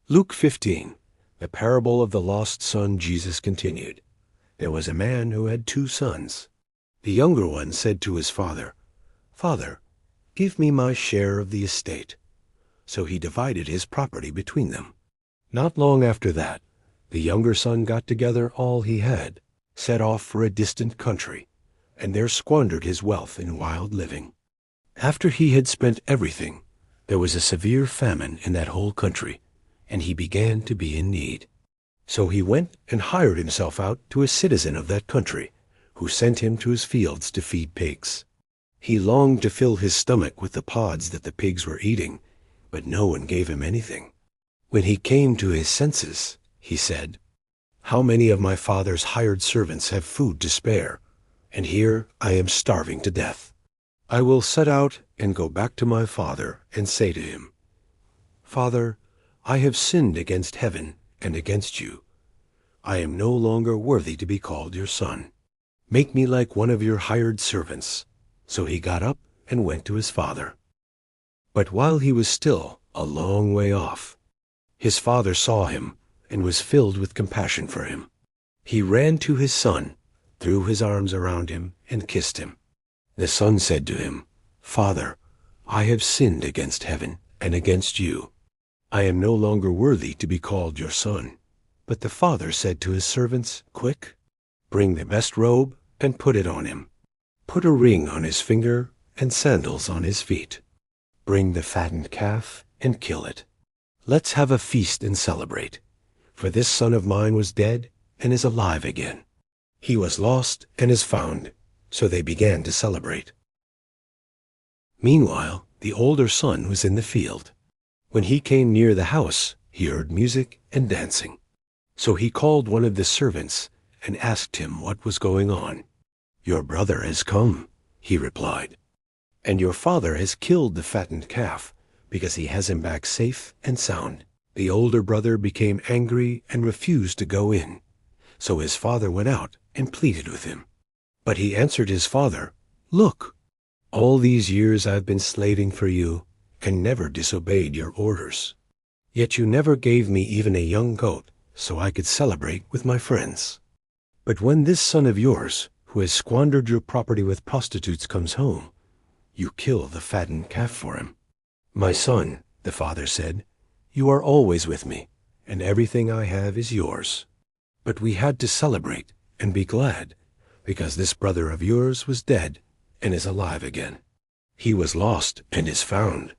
Luke 15, the parable of the lost son. Jesus continued. There was a man who had 2 sons. The younger one said to his father, "Father, give me my share of the estate." So he divided his property between them. Not long after that, the younger son got together all he had, set off for a distant country, and there squandered his wealth in wild living. After he had spent everything, there was a severe famine in that whole country, and he began to be in need. So he went and hired himself out to a citizen of that country, who sent him to his fields to feed pigs. He longed to fill his stomach with the pods that the pigs were eating, but no one gave him anything. When he came to his senses, he said, "How many of my father's hired servants have food to spare, and here I am starving to death. I will set out and go back to my father and say to him, 'Father, I have sinned against heaven and against you. I am no longer worthy to be called your son. Make me like one of your hired servants.' So he got up and went to his father. But while he was still a long way off, his father saw him and was filled with compassion for him. He ran to his son, threw his arms around him, and kissed him. The son said to him, 'Father, I have sinned against heaven and against you. I am no longer worthy to be called your son.' But the father said to his servants, 'Quick, bring the best robe and put it on him. Put a ring on his finger and sandals on his feet. Bring the fattened calf and kill it. Let's have a feast and celebrate. For this son of mine was dead and is alive again. He was lost and is found.' So they began to celebrate. Meanwhile, the older son was in the field. When he came near the house, he heard music and dancing. So he called one of the servants and asked him what was going on. 'Your brother has come,' he replied, 'and your father has killed the fattened calf because he has him back safe and sound.' The older brother became angry and refused to go in. So his father went out and pleaded with him. But he answered his father, 'Look, all these years I've been slaving for you and never disobeyed your orders. Yet you never gave me even a young goat so I could celebrate with my friends. But when this son of yours, who has squandered your property with prostitutes, comes home, you kill the fattened calf for him.' 'My son,' the father said, 'you are always with me, and everything I have is yours. But we had to celebrate and be glad, because this brother of yours was dead and is alive again. He was lost and is found.'